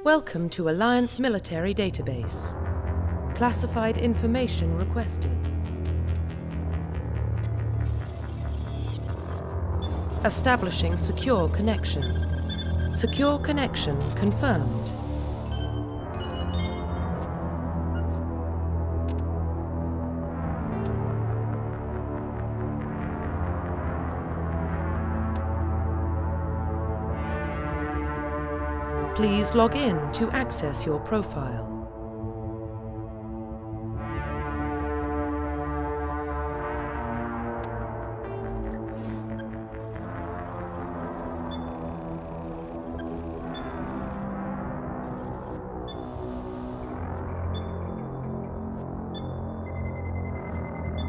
Welcome to Alliance Military Database. Classified information requested. Establishing secure connection. Secure connection confirmed. Please log in to access your profile.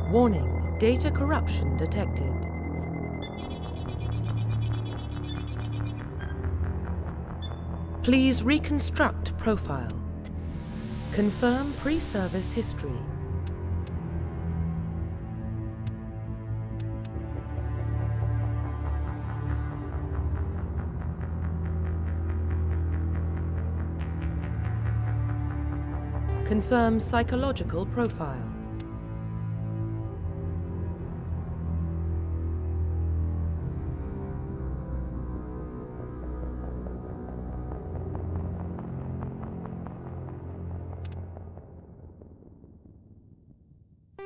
Warning, data corruption detected. Please reconstruct profile. Confirm pre-service history. Confirm psychological profile.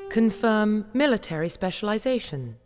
Confirm military specialization.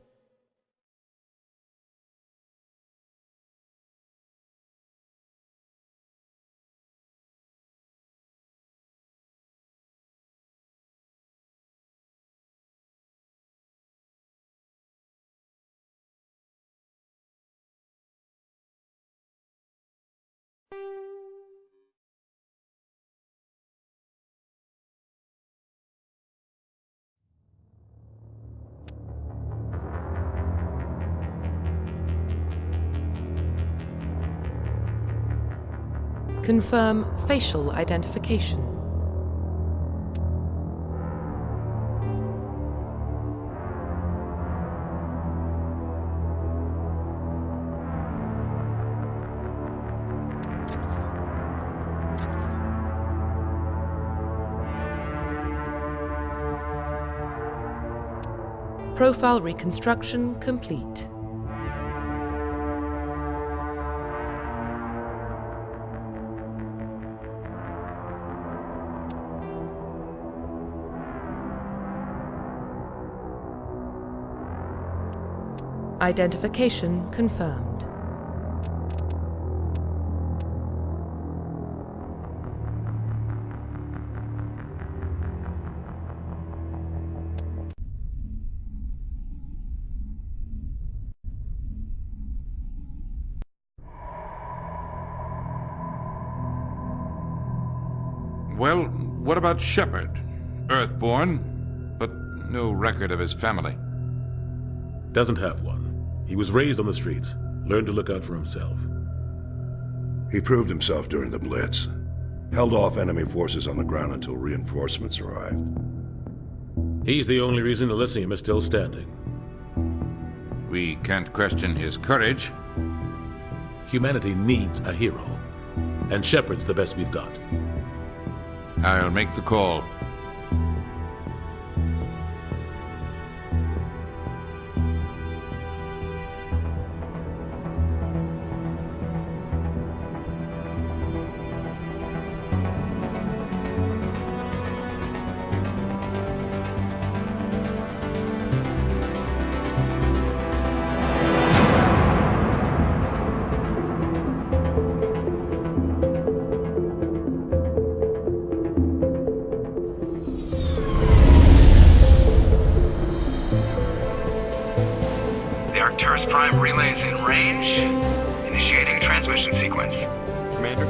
Confirm facial identification. Profile reconstruction complete. Identification confirmed. Well, what about Shepard? Earthborn, but no record of his family. Doesn't have one. He was raised on the streets, learned to look out for himself. He proved himself during the Blitz. Held off enemy forces on the ground until reinforcements arrived. He's the only reason Elysium is still standing. We can't question his courage. Humanity needs a hero, and Shepard's the best we've got. I'll make the call. Prime relays in range. Initiating transmission sequence. Commander.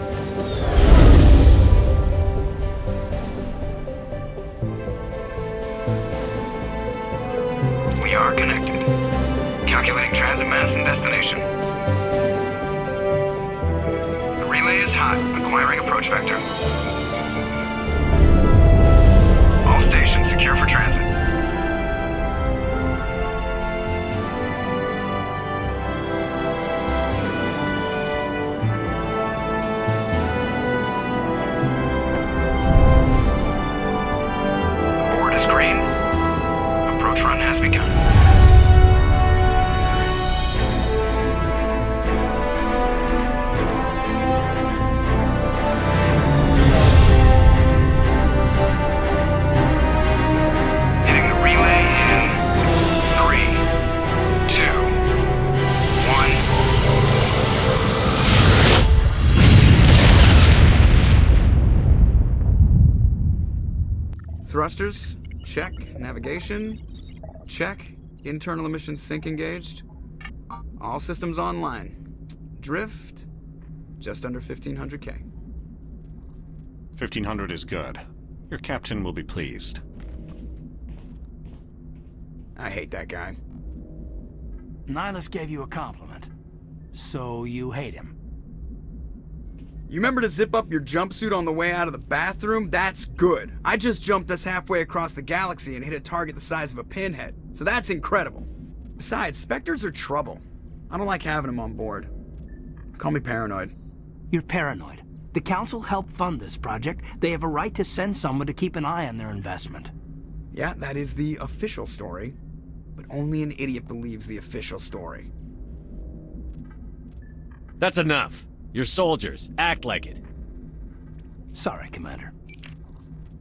We are connected. Calculating transit mass and destination. The relay is hot. Acquiring approach vector. All stations secure for transit. screen. Approach run has begun. Hitting the relay in 3, 2, 1. Thrusters, check. Navigation, check. Internal emissions sync engaged. All systems online. Drift, just under 1500K. 1500 is good. Your captain will be pleased. I hate that guy. Nihilus gave you a compliment. So you hate him. You remember to zip up your jumpsuit on the way out of the bathroom? That's good. I just jumped us halfway across the galaxy and hit a target the size of a pinhead. So that's incredible. Besides, Spectres are trouble. I don't like having them on board. Call me paranoid. You're paranoid. The Council helped fund this project. They have a right to send someone to keep an eye on their investment. Yeah, that is the official story. But only an idiot believes the official story. That's enough. You're soldiers. Act like it. Sorry, Commander.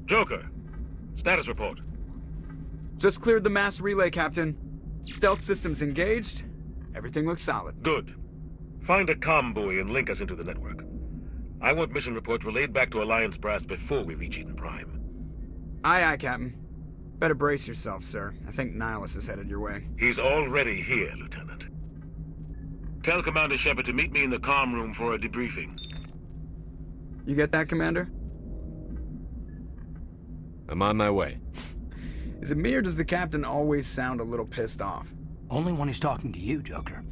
Joker, status report. Just cleared the mass relay, Captain. Stealth systems engaged. Everything looks solid. Good. Find a comm buoy and link us into the network. I want mission reports relayed back to Alliance Brass before we reach Eden Prime. Aye, aye, Captain. Better brace yourself, sir. I think Nihilus is headed your way. He's already here, Lieutenant. Tell Commander Shepard to meet me in the comm room for a debriefing. You get that, Commander? I'm on my way. Is it me or does the Captain always sound a little pissed off? Only when he's talking to you, Joker.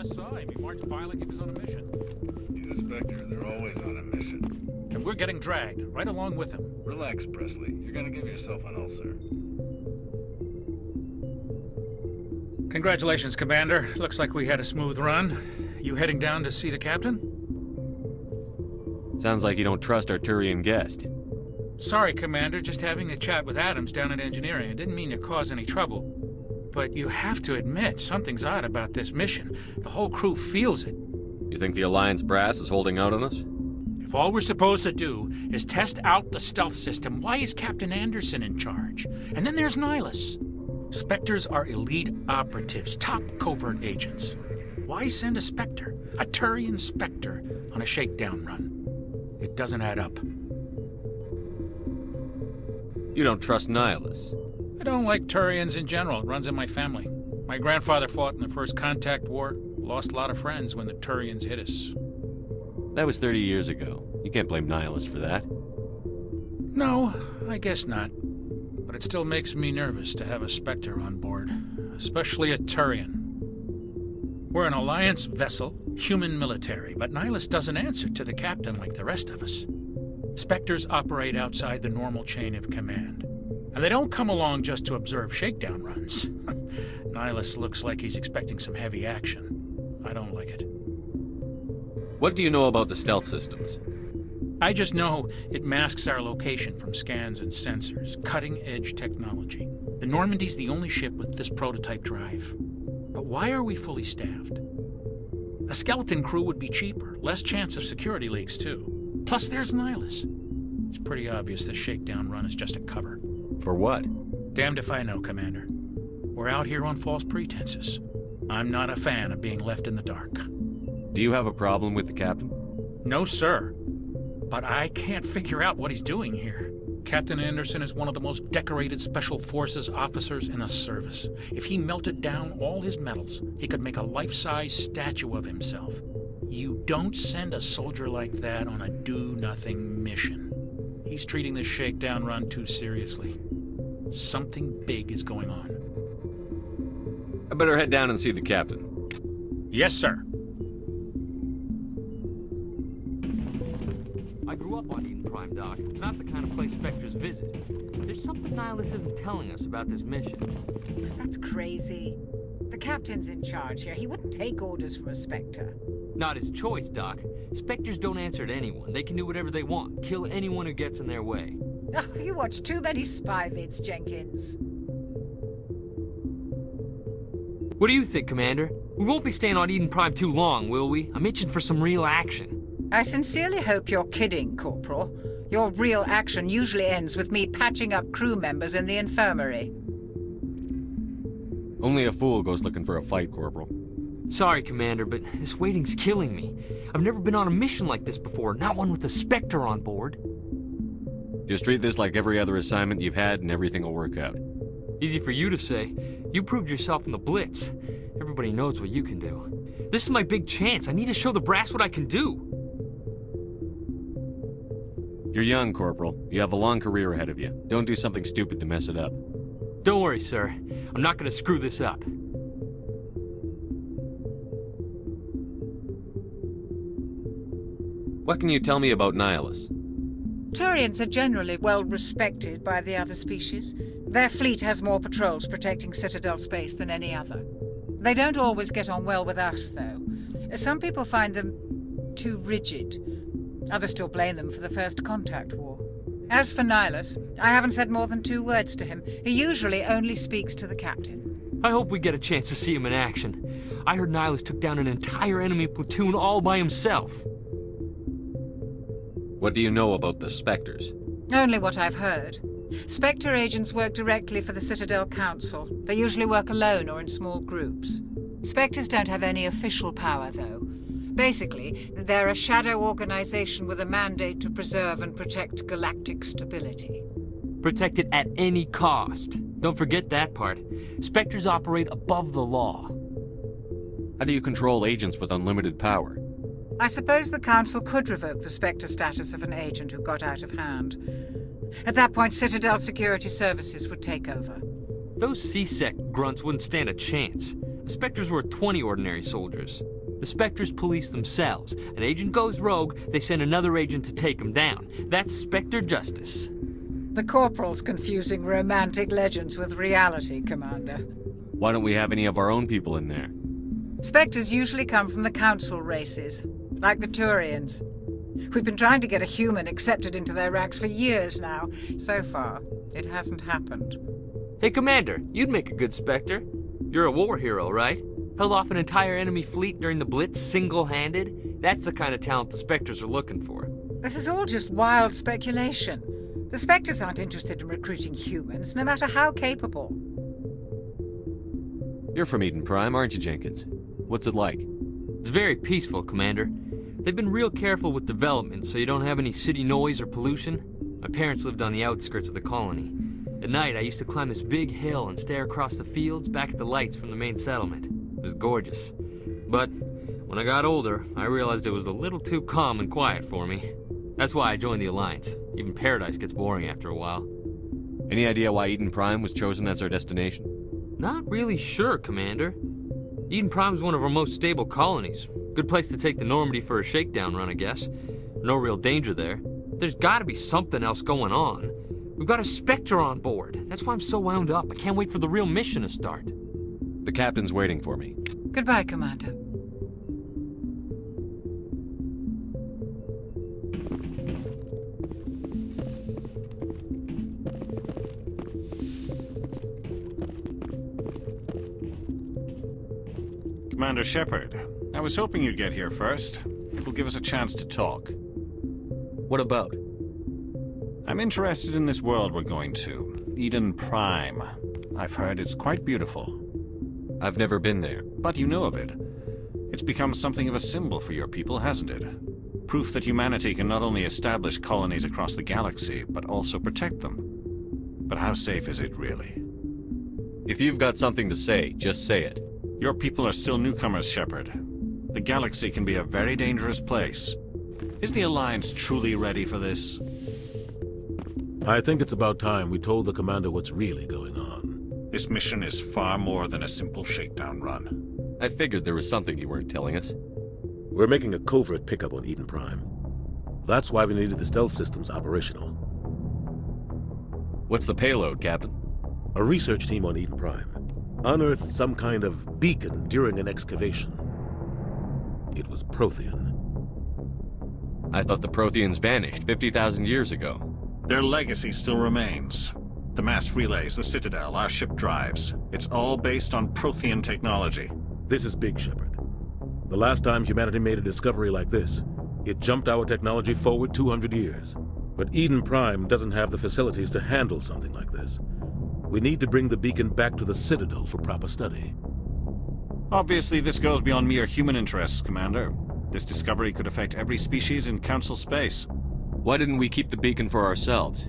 just saw him. He marched by like he was on a mission. He's a Spectre. They're always on a mission. And we're getting dragged, right along with him. Relax, Presley. You're gonna give yourself an ulcer. Congratulations, Commander. Looks like we had a smooth run. You heading down to see the captain? Sounds like you don't trust our Turian guest. Sorry, Commander. Just having a chat with Adams down at engineering. I didn't mean to cause any trouble. but you have to admit something's odd about this mission. The whole crew feels it. You think the Alliance brass is holding out on us? If all we're supposed to do is test out the stealth system, why is Captain Anderson in charge? And then there's Nihilus. Spectres are elite operatives, top covert agents. Why send a Spectre, a Turian Spectre, on a shakedown run? It doesn't add up. You don't trust Nihilus? I don't like Turians in general. It runs in my family. My grandfather fought in the First Contact War. Lost a lot of friends when the Turians hit us. That was 30 years ago. You can't blame Nihilus for that. No, I guess not. But it still makes me nervous to have a Spectre on board. Especially a Turian. We're an Alliance vessel, human military, but Nihilus doesn't answer to the captain like the rest of us. Spectres operate outside the normal chain of command. And they don't come along just to observe shakedown runs. Nihilus looks like he's expecting some heavy action. I don't like it. What do you know about the stealth systems? I just know it masks our location from scans and sensors. Cutting-edge technology. The Normandy's the only ship with this prototype drive. But why are we fully staffed? A skeleton crew would be cheaper. Less chance of security leaks, too. Plus, there's Nihilus. It's pretty obvious this shakedown run is just a cover. For what? Damned if I know, Commander. We're out here on false pretenses. I'm not a fan of being left in the dark. Do you have a problem with the captain? No, sir. But I can't figure out what he's doing here. Captain Anderson is one of the most decorated Special Forces officers in the service. If he melted down all his medals, he could make a life-size statue of himself. You don't send a soldier like that on a do-nothing mission. He's treating this shakedown run too seriously. Something big is going on. I better head down and see the captain. Yes, sir. I grew up on Eden Prime, Doc. It's not the kind of place Spectres visit. There's something Nihilus isn't telling us about this mission. That's crazy. The captain's in charge here. He wouldn't take orders from a Spectre. Not his choice, Doc. Spectres don't answer to anyone. They can do whatever they want. Kill anyone who gets in their way. Oh, you watch too many spy vids, Jenkins. What do you think, Commander? We won't be staying on Eden Prime too long, will we? I'm itching for some real action. I sincerely hope you're kidding, Corporal. Your real action usually ends with me patching up crew members in the infirmary. Only a fool goes looking for a fight, Corporal. Sorry, Commander, but this waiting's killing me. I've never been on a mission like this before, not one with a Spectre on board. Just treat this like every other assignment you've had and everything will work out. Easy for you to say. You proved yourself in the Blitz. Everybody knows what you can do. This is my big chance. I need to show the brass what I can do. You're young, Corporal. You have a long career ahead of you. Don't do something stupid to mess it up. Don't worry, sir. I'm not gonna screw this up. What can you tell me about Nihilus? Turians are generally well respected by the other species. Their fleet has more patrols protecting Citadel space than any other. They don't always get on well with us, though. Some people find them too rigid. Others still blame them for the First Contact War. As for Nihilus, I haven't said more than 2 words to him. He usually only speaks to the captain. I hope we get a chance to see him in action. I heard Nihilus took down an entire enemy platoon all by himself. What do you know about the Spectres? Only what I've heard. Spectre agents work directly for the Citadel Council. They usually work alone or in small groups. Spectres don't have any official power, though. Basically, they're a shadow organization with a mandate to preserve and protect galactic stability. Protect it at any cost. Don't forget that part. Spectres operate above the law. How do you control agents with unlimited power? I suppose the Council could revoke the Spectre status of an agent who got out of hand. At that point, Citadel Security Services would take over. Those C-Sec grunts wouldn't stand a chance. The Spectres were 20 ordinary soldiers. The Spectres police themselves. An agent goes rogue, they send another agent to take him down. That's Spectre justice. The Corporal's confusing romantic legends with reality, Commander. Why don't we have any of our own people in there? Spectres usually come from the Council races, like the Turians. We've been trying to get a human accepted into their ranks for years now. So far, it hasn't happened. Hey, Commander, you'd make a good Spectre. You're a war hero, right? Held off an entire enemy fleet during the Blitz single-handed? That's the kind of talent the Spectres are looking for. This is all just wild speculation. The Spectres aren't interested in recruiting humans, no matter how capable. You're from Eden Prime, aren't you, Jenkins? What's it like? It's very peaceful, Commander. They've been real careful with development, so you don't have any city noise or pollution. My parents lived on the outskirts of the colony. At night, I used to climb this big hill and stare across the fields back at the lights from the main settlement. It was gorgeous. But when I got older, I realized it was a little too calm and quiet for me. That's why I joined the Alliance. Even Paradise gets boring after a while. Any idea why Eden Prime was chosen as our destination? Not really sure, Commander. Eden Prime's one of our most stable colonies. Good place to take the Normandy for a shakedown run, I guess. No real danger there. There's gotta be something else going on. We've got a Spectre on board. That's why I'm so wound up. I can't wait for the real mission to start. The captain's waiting for me. Goodbye, Commander. Commander Shepard, I was hoping you'd get here first. It will give us a chance to talk. What about? I'm interested in this world we're going to, Eden Prime. I've heard it's quite beautiful. I've never been there. But you know of it. It's become something of a symbol for your people, hasn't it? Proof that humanity can not only establish colonies across the galaxy, but also protect them. But how safe is it, really? If you've got something to say, just say it. Your people are still newcomers, Shepard. The galaxy can be a very dangerous place. Is the Alliance truly ready for this? I think it's about time we told the commander what's really going on. This mission is far more than a simple shakedown run. I figured there was something you weren't telling us. We're making a covert pickup on Eden Prime. That's why we needed the stealth systems operational. What's the payload, Captain? A research team on Eden Prime unearthed some kind of beacon during an excavation. It was Prothean. I thought the Protheans vanished 50,000 years ago. Their legacy still remains. The mass relays, the Citadel, our ship drives. It's all based on Prothean technology. This is big, Shepard. The last time humanity made a discovery like this, it jumped our technology forward 200 years. But Eden Prime doesn't have the facilities to handle something like this. We need to bring the beacon back to the Citadel for proper study. Obviously, this goes beyond mere human interests, Commander. This discovery could affect every species in Council space. Why didn't we keep the beacon for ourselves?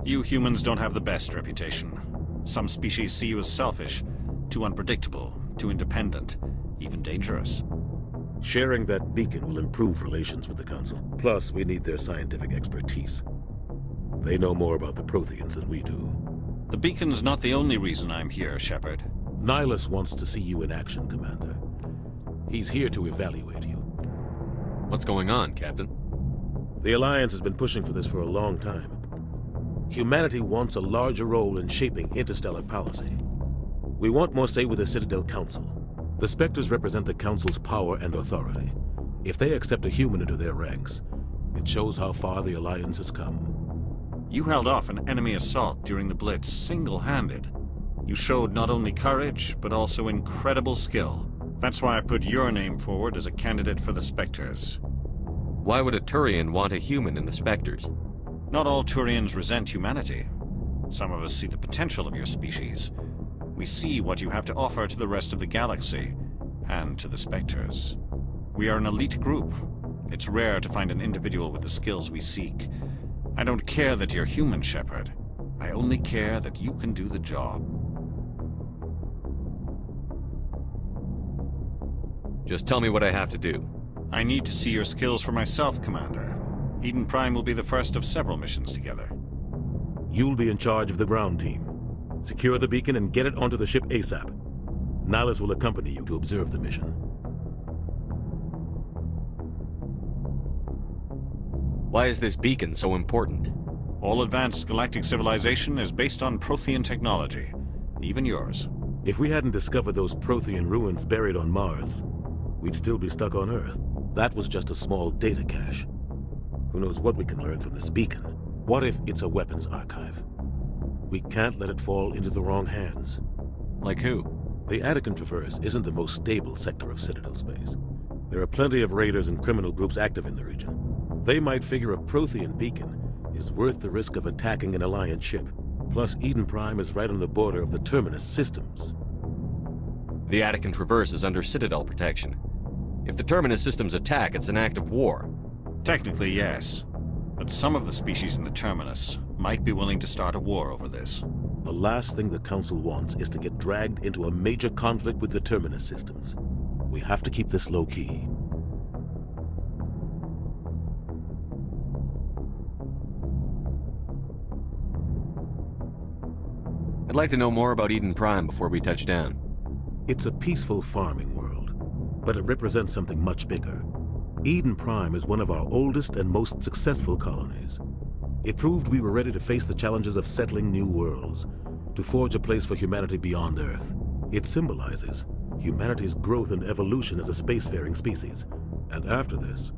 You humans don't have the best reputation. Some species see you as selfish, too unpredictable, too independent, even dangerous. Sharing that beacon will improve relations with the Council. Plus, we need their scientific expertise. They know more about the Protheans than we do. The beacon's not the only reason I'm here, Shepard. Nihilus wants to see you in action, Commander. He's here to evaluate you. What's going on, Captain? The Alliance has been pushing for this for a long time. Humanity wants a larger role in shaping interstellar policy. We want more say with the Citadel Council. The Spectres represent the Council's power and authority. If they accept a human into their ranks, it shows how far the Alliance has come. You held off an enemy assault during the Blitz single-handed. You showed not only courage, but also incredible skill. That's why I put your name forward as a candidate for the Spectres. Why would a Turian want a human in the Spectres? Not all Turians resent humanity. Some of us see the potential of your species. We see what you have to offer to the rest of the galaxy, and to the Spectres. We are an elite group. It's rare to find an individual with the skills we seek. I don't care that you're human, Shepard. I only care that you can do the job. Just tell me what I have to do. I need to see your skills for myself, Commander. Eden Prime will be the first of several missions together. You'll be in charge of the ground team. Secure the beacon and get it onto the ship ASAP. Nihilus will accompany you to observe the mission. Why is this beacon so important? All advanced galactic civilization is based on Prothean technology. Even yours. If we hadn't discovered those Prothean ruins buried on Mars, we'd still be stuck on Earth. That was just a small data cache. Who knows what we can learn from this beacon? What if it's a weapons archive? We can't let it fall into the wrong hands. Like who? The Attican Traverse isn't the most stable sector of Citadel space. There are plenty of raiders and criminal groups active in the region. They might figure a Prothean beacon is worth the risk of attacking an Alliance ship. Plus, Eden Prime is right on the border of the Terminus systems. The Attican Traverse is under Citadel protection. If the Terminus systems attack, it's an act of war. Technically, yes. But some of the species in the Terminus might be willing to start a war over this. The last thing the Council wants is to get dragged into a major conflict with the Terminus systems. We have to keep this low-key. I'd like to know more about Eden Prime before we touch down. It's a peaceful farming world, but it represents something much bigger. Eden Prime is one of our oldest and most successful colonies. It proved we were ready to face the challenges of settling new worlds, to forge a place for humanity beyond Earth. It symbolizes humanity's growth and evolution as a spacefaring species. And after this,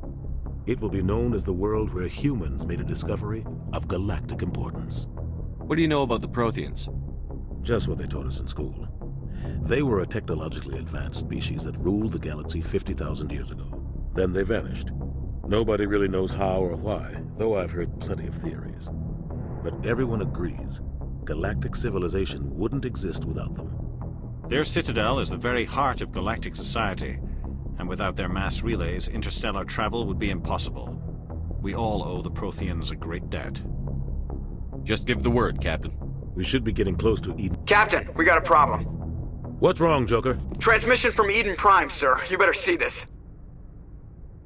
it will be known as the world where humans made a discovery of galactic importance. What do you know about the Protheans? Just what they taught us in school. They were a technologically advanced species that ruled the galaxy 50,000 years ago. Then they vanished. Nobody really knows how or why, though I've heard plenty of theories. But everyone agrees galactic civilization wouldn't exist without them. Their citadel is the very heart of galactic society, and without their mass relays, interstellar travel would be impossible. We all owe the Protheans a great debt. Just give the word, Captain. We should be getting close to Eden. Captain, we got a problem. What's wrong, Joker? Transmission from Eden Prime, sir. You better see this.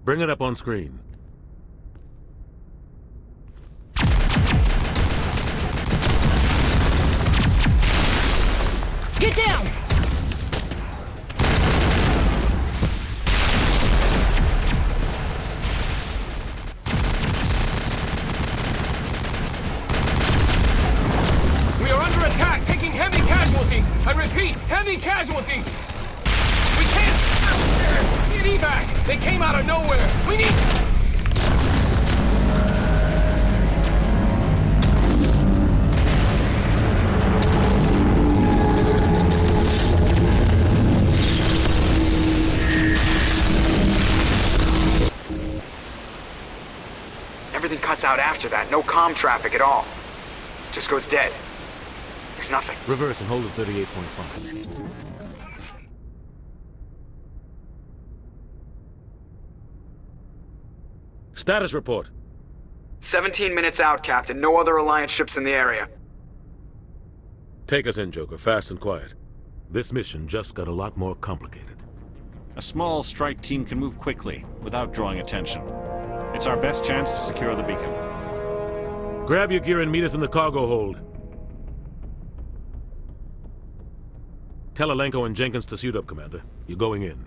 Bring it up on screen. Get down! We are under attack, taking heavy casualties. I repeat, heavy casualties. We can't get evac. They came out of nowhere. We need... Everything cuts out after that. No comm traffic at all. Just goes dead. There's nothing. Reverse and hold at 38.5. Status report. 17 minutes out, Captain. No other Alliance ships in the area. Take us in, Joker, fast and quiet. This mission just got a lot more complicated. A small strike team can move quickly, without drawing attention. It's our best chance to secure the beacon. Grab your gear and meet us in the cargo hold. Tell Alenko and Jenkins to suit up, Commander. You're going in.